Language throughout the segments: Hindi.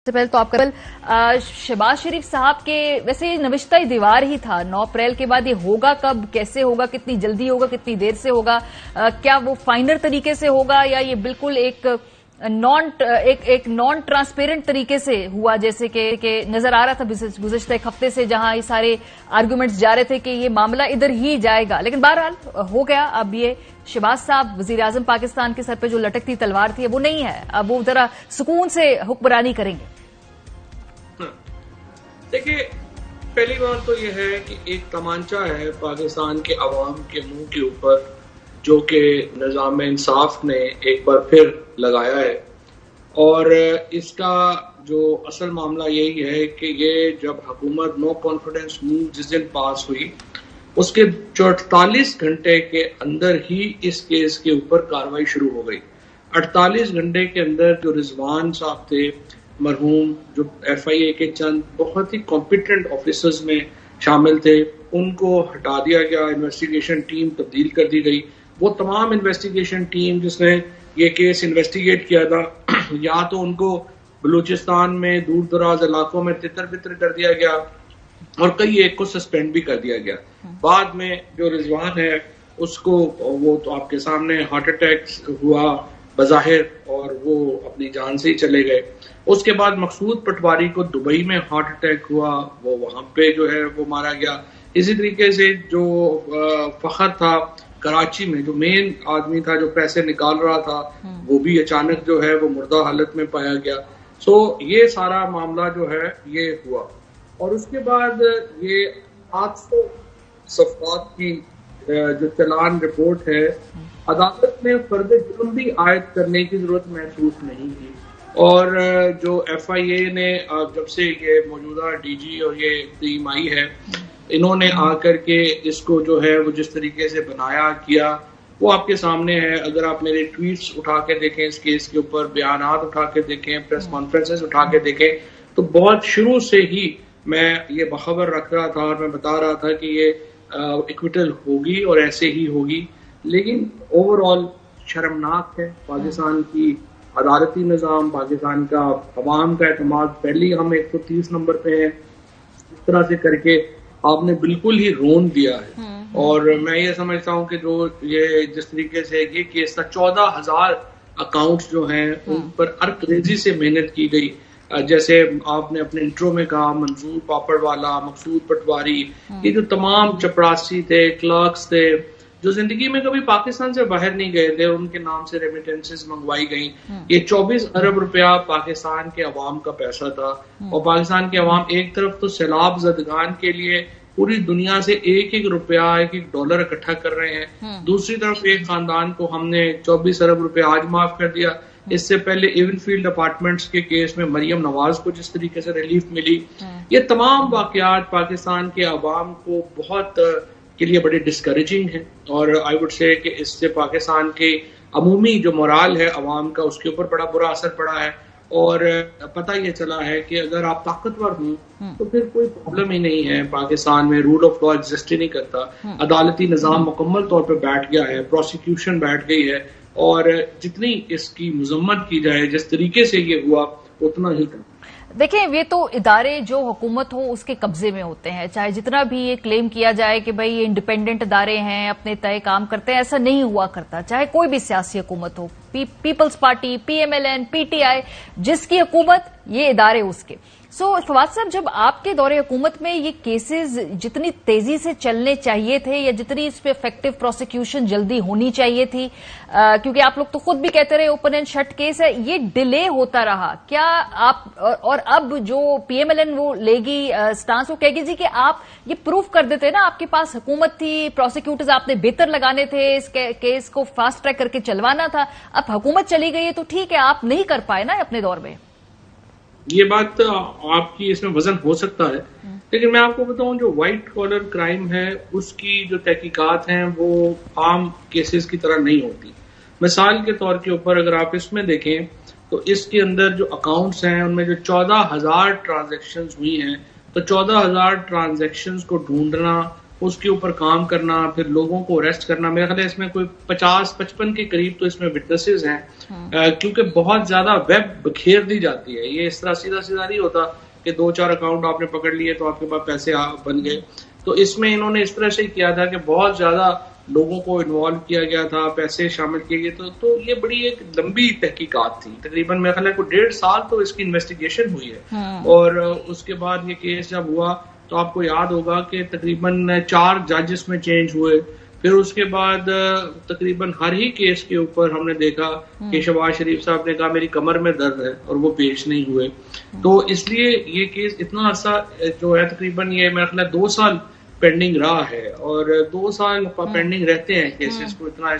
सबसे पहले तो आपका शहबाज शरीफ साहब के वैसे नविश्ता ही दीवार ही था। 9 अप्रैल के बाद ये होगा कब, कैसे होगा, कितनी जल्दी होगा, कितनी देर से होगा, क्या वो फाइनल तरीके से होगा या ये बिल्कुल एक नॉन ट्रांसपेरेंट तरीके से हुआ, जैसे कि नजर आ रहा था गुज़श्ता एक हफ्ते से, जहां ये सारे आर्गुमेंट्स जा रहे थे कि ये मामला इधर ही जाएगा। लेकिन बहरहाल हो गया। अब ये शहबाज साहब वजीर आजम पाकिस्तान के सर पे जो लटकती तलवार थी वो नहीं है, अब वो जरा सुकून से हुक्मरानी करेंगे। देखिए, पहली बात तो यह है कि एक तमांचा है पाकिस्तान के अवाम के मुंह के ऊपर, जो कि निज़ाम इंसाफ ने एक बार फिर लगाया है। और इसका जो असल मामला यही है कि ये जब हुकूमत नो कॉन्फिडेंस मूव जिस दिन पास हुई, उसके 48 घंटे के अंदर ही इस केस के ऊपर कार्रवाई शुरू हो गई। 48 घंटे के अंदर जो रिजवान साहब थे मरहूम, जो FIA के चंद बहुत ही कॉम्पिटेंट ऑफिसर्स में शामिल थे, उनको हटा दिया गया। इन्वेस्टिगेशन टीम तब्दील कर दी गई। वो तमाम इन्वेस्टिगेशन टीम जिसने ये केस इन्वेस्टिगेट किया था, या तो उनको बलूचिस्तान में दूर दराज इलाकों में तितर बितर कर दिया गया और कई एक को सस्पेंड भी कर दिया गया। बाद में जो रिजवान है उसको, वो तो आपके सामने हार्ट अटैक हुआ बज़ाहिर और वो अपनी जान से ही चले गए। उसके बाद मकसूद पटवारी को दुबई में हार्ट अटैक हुआ, वो वहां पे जो है वो मारा गया। इसी तरीके से जो फखर था कराची में, जो मेन आदमी था जो पैसे निकाल रहा था, वो भी अचानक जो है वो मुर्दा हालत में पाया गया। सो ये सारा मामला जो है ये हुआ। और उसके बाद ये 800 सफ़ात की जो चलान रिपोर्ट है, अदालत में फर्द जुर्म भी आयद करने की जरूरत महसूस नहीं की। और जो FIA ने जब से ये मौजूदा DG और ये टीम आई है, इन्होंने आकर के इसको जो है वो जिस तरीके से बनाया किया, वो आपके सामने है। अगर आप मेरे ट्वीट्स उठा के देखें, इस केस के ऊपर बयानात उठा के देखें, प्रेस कॉन्फ्रेंसेस उठा के देखें, तो बहुत शुरू से ही मैं ये बखबर रख रहा था और मैं बता रहा था कि ये इक्विटल होगी और ऐसे ही होगी। लेकिन ओवरऑल शर्मनाक है पाकिस्तान की अदालती निज़ाम, पाकिस्तान का अवाम का एतमाद पहले ही हम 130 नंबर पे हैं। इस तरह से करके आपने बिल्कुल ही रोन दिया है। और मैं ये समझता हूँ कि जो ये जिस तरीके से ये केस था, 14,000 अकाउंट्स जो हैं उन पर अर्करेजी से मेहनत की गई। जैसे आपने अपने इंट्रो में कहा, मंजूर पापड़वाला, मकसूद पटवारी, ये जो तमाम चपरासी थे, क्लर्क्स थे, जो जिंदगी में कभी पाकिस्तान से बाहर नहीं गए थे, उनके नाम से रेमिटेंसेस मंगवाई गई। ये 24 अरब रुपया पाकिस्तान के अवाम का पैसा था। और पाकिस्तान के अवाम एक तरफ तो सैलाब ज़दगान के लिए पूरी दुनिया से एक रुपया, $1 इकट्ठा कर रहे हैं, दूसरी तरफ एक खानदान को हमने 24 अरब रुपया आज माफ कर दिया। इससे पहले इवनफील्ड अपार्टमेंट्स के केस में मरियम नवाज को जिस तरीके से रिलीफ मिली, ये तमाम वाकयात पाकिस्तान के अवाम को बहुत के लिए बड़े डिस्करेजिंग है। और आई वुड से कि इससे पाकिस्तान के अमूमी जो मोराल है अवाम का, उसके ऊपर बड़ा बुरा असर पड़ा है। और पता ये चला है कि अगर आप ताकतवर हों तो फिर कोई प्रॉब्लम ही नहीं है। पाकिस्तान में रूल ऑफ लॉ एग्जिस्ट ही नहीं करता। अदालती निज़ाम मुकम्मल तौर पर बैठ गया है, प्रोसिक्यूशन बैठ गई है, और जितनी इसकी मजम्मत की जाए, जिस तरीके से ये हुआ, उतना ही कम। देखिए, ये तो इदारे जो हुकूमत हो उसके कब्जे में होते हैं, चाहे जितना भी ये क्लेम किया जाए कि भाई ये इंडिपेंडेंट इदारे हैं, अपने तय काम करते हैं, ऐसा नहीं हुआ करता। चाहे कोई भी सियासी हुकूमत हो, पीपल्स पार्टी, PMLN, PTI, जिसकी हुकूमत, ये इदारे उसके। सो फवाद साहब, जब आपके दौरे हुकूमत में ये केसेस जितनी तेजी से चलने चाहिए थे या जितनी इस पे इफेक्टिव प्रोसिक्यूशन जल्दी होनी चाहिए थी, क्योंकि आप लोग तो खुद भी कहते रहे ओपन एंड शट केस है, ये डिले होता रहा, क्या आप और अब जो PMLN वो लेगी स्टांस, वो कहेगी जी कि आप ये प्रूफ कर देते ना, आपके पास हुकूमत थी, प्रोसिक्यूटर्स आपने बेहतर लगाने थे, इस केस को फास्ट ट्रैक करके चलवाना था। अब हुकूमत चली गई है तो ठीक है, आप नहीं कर पाए ना अपने दौर में। ये बात आपकी इसमें वजन हो सकता है, लेकिन मैं आपको बताऊं, जो व्हाइट कॉलर क्राइम है उसकी जो तहकीकात हैं वो आम केसेस की तरह नहीं होती। मिसाल के तौर के ऊपर अगर आप इसमें देखें तो इसके अंदर जो अकाउंट्स हैं उनमें जो 14,000 ट्रांजैक्शंस हुई हैं, तो 14,000 ट्रांजैक्शंस को ढूंढना उसके ऊपर काम करना, फिर लोगों को अरेस्ट करना। मेरा ख्याल है इसमें कोई 50-55 के करीब तो इसमें विटनेसेस हैं, क्योंकि बहुत ज्यादा वेब बखेर दी जाती है। ये इस तरह सीधा सीधा नहीं होता कि 2-4 अकाउंट आपने पकड़ लिए तो आपके पास पैसे बन गए। तो इसमें इन्होंने इस तरह से किया था कि बहुत ज्यादा लोगों को इन्वॉल्व किया गया था, पैसे शामिल किए गए। तो ये बड़ी एक लंबी तहकीकात थी, तकरीबन मेरे ख्याल है को 1.5 साल तो इसकी इन्वेस्टिगेशन हुई है। और उसके बाद ये केस जब हुआ तो आपको याद होगा कि तकरीबन 4 जज इसमें चेंज हुए। फिर उसके बाद तकरीबन हर ही केस के ऊपर हमने देखा कि शहबाज शरीफ साहब ने कहा मेरी कमर में दर्द है, और वो पेश नहीं हुए। तो इसलिए ये केस इतना अर्सा जो है, तकरीबन ये मेरा ख्याल 2 साल पेंडिंग रहा है, और 2 साल पेंडिंग रहते हैं केसेस को, इतना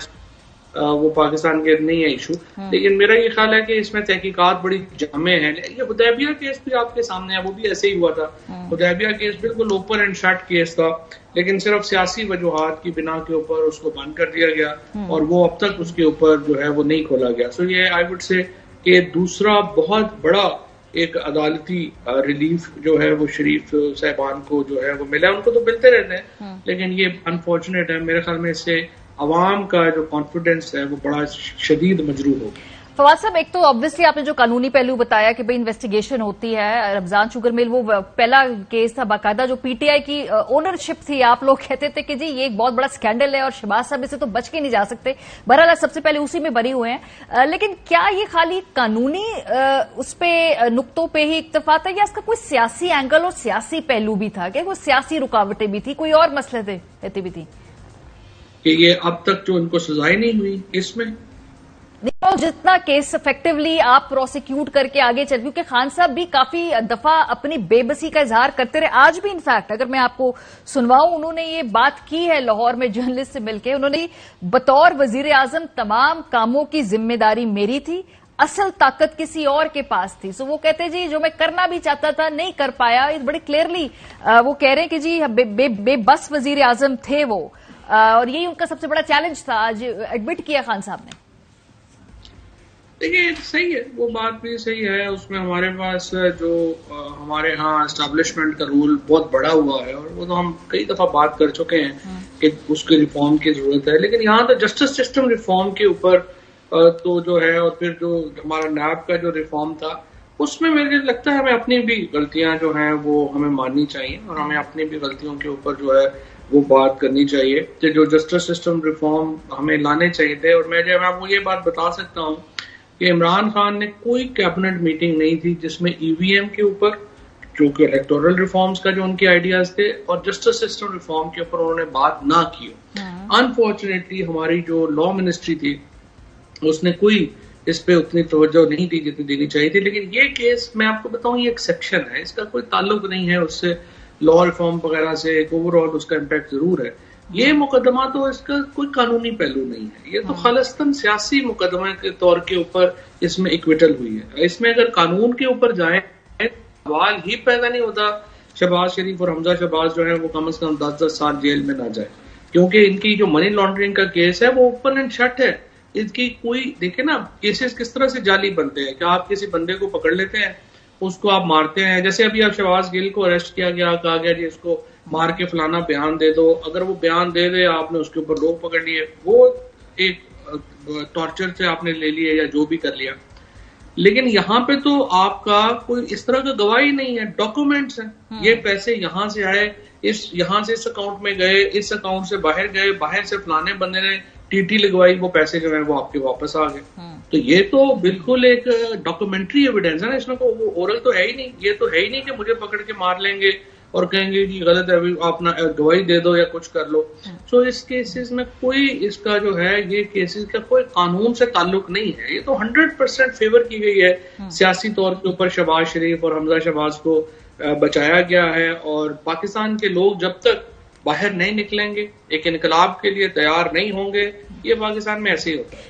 वो पाकिस्तान के नहीं है इशू। लेकिन मेरा ये ख्याल है कि इसमें तहकीकात बड़ी जामे हैं। ये हुदैबिया केस भी आपके सामने है, वो भी ऐसे ही हुआ था। हुदैबिया केस बिल्कुल ओपन एंड शट केस था, लेकिन सिर्फ सियासी वजूहात की बिना के ऊपर उसको बंद कर दिया गया, और वो अब तक उसके ऊपर जो है वो नहीं खोला गया। सो ये आई वुड से कि दूसरा बहुत बड़ा एक अदालती रिलीफ जो है वो शरीफ साहबान को जो है वो मिला। उनको तो मिलते रहते हैं, लेकिन ये अनफॉर्चुनेट है। मेरे ख्याल में इससे अवाम का जो कॉन्फिडेंस है वो बड़ा शदीद मजरूह होगा। फवाद साहब, एक तो ऑब्वियसली आपने जो कानूनी पहलू बताया कि भाई इन्वेस्टिगेशन होती है, रमजान शुगर मिल वो पहला केस था, बाकायदा जो पीटीआई की ओनरशिप थी, आप लोग कहते थे कि जी ये एक बहुत बड़ा स्कैंडल है और शहबाज साहब इससे तो बच के नहीं जा सकते। बहरहाल सबसे पहले उसी में बरी हुए हैं, लेकिन क्या ये खाली कानूनी उस पे नुक्तों पे ही इक्तफा था, या इसका कोई सियासी एंगल और सियासी पहलू भी था? क्या कोई सियासी रुकावटें भी थी, कोई और मसले थे भी थी कि ये अब तक जो इनको सजाएं नहीं हुई इसमें? जितना केस इफेक्टिवली आप प्रोसिक्यूट करके आगे चल, क्योंकि खान साहब भी काफी दफा अपनी बेबसी का इजहार करते रहे। आज भी इनफैक्ट अगर मैं आपको सुनवाऊं, उन्होंने ये बात की है लाहौर में जर्नलिस्ट से मिलकर। उन्होंने बतौर वजीर आजम तमाम कामों की जिम्मेदारी मेरी थी, असल ताकत किसी और के पास थी। सो वो कहते जी जो मैं करना भी चाहता था नहीं कर पाया। बड़े क्लियरली वो कह रहे हैं कि जी बेबस वजीर आजम थे वो, और यही उनका सबसे बड़ा चैलेंज था। आज एडमिट किया खान साहब ने। देखिए सही है, वो बात भी सही है। उसमें हमारे पास जो हमारे यहाँ एस्टैब्लिशमेंट का रोल बहुत बड़ा हुआ है, और वो तो हम कई दफा बात कर चुके हैं कि उसके रिफॉर्म की जरूरत है। लेकिन यहाँ तो जस्टिस सिस्टम रिफॉर्म के ऊपर तो जो है, और फिर जो हमारा नैब का जो रिफॉर्म था, उसमें मुझे लगता है हमें अपनी भी गलतियां जो हैं वो हमें माननी चाहिए, और हमें अपनी भी गलतियों के ऊपर जो है वो बात करनी चाहिए कि जो जस्टिस सिस्टम रिफॉर्म हमें लाने चाहिए थे। और मैं आपको ये बात बता सकता हूँ कि इमरान खान ने कोई कैबिनेट मीटिंग नहीं थी जिसमें ईवीएम के ऊपर, जो कि इलेक्टोरल रिफॉर्म्स का जो उनके आइडियाज थे, और जस्टिस सिस्टम रिफॉर्म के ऊपर उन्होंने बात ना की। अनफॉर्चुनेटली हमारी जो लॉ मिनिस्ट्री थी उसने कोई इस पे उतनी तवज्जो नहीं दी जितनी देनी चाहिए थी। लेकिन ये केस मैं आपको बताऊं, ये एक्सेप्शन है, इसका कोई ताल्लुक नहीं है उससे लॉ रिफॉर्म वगैरह से। एक ओवरऑल उसका इम्पैक्ट जरूर है। ये मुकदमा तो इसका कोई कानूनी पहलू नहीं है, ये तो खालिस्तान सियासी मुकदमे के तौर के ऊपर इसमें इक्विटल हुई है। इसमें अगर कानून के ऊपर जाए सवाल ही पैदा नहीं होता शहबाज शरीफ और हमजा शहबाज जो है वो कम से कम 10-10 साल जेल में ना जाए, क्योंकि इनकी जो मनी लॉन्ड्रिंग का केस है वो ओपन एंड शट है। इसकी कोई देखे ना केसेस किस तरह से जाली बनते हैं कि आप किसी बंदे को पकड़ लेते हैं, उसको आप मारते हैं। जैसे अभी आप शहबाज गिल को अरेस्ट किया गया, कहा गया जी इसको मार के फलाना बयान दे दो। अगर वो बयान दे दे, आपने उसके ऊपर लोग पकड़ लिए, वो एक टॉर्चर से आपने ले लिया या जो भी कर लिया। लेकिन यहाँ पे तो आपका कोई इस तरह का गवाही नहीं है, डॉक्यूमेंट्स हैं। ये पैसे यहाँ से आए, यहाँ से इस अकाउंट में गए, इस अकाउंट से बाहर गए, बाहर से फलाने बंदे ने टीटी लगवाई, वो पैसे जो है वो आपके वापस आ गए। तो ये तो बिल्कुल एक डॉक्यूमेंट्री एविडेंस है ना, इसमें वो ओरल तो है ही नहीं। ये तो है ही नहीं कि मुझे पकड़ के मार लेंगे और कहेंगे कि गलत है, अभी अपना गवाही दे दो या कुछ कर लो। सो इस केसेस में कोई इसका जो है, ये केसेस का कोई कानून से ताल्लुक नहीं है। ये तो 100% फेवर की गई है सियासी तौर के ऊपर। शहबाज शरीफ और हमजा शहबाज को बचाया गया है, और पाकिस्तान के लोग जब तक बाहर नहीं निकलेंगे, एक इनकलाब के लिए तैयार नहीं होंगे, ये पाकिस्तान में ऐसे ही होता है।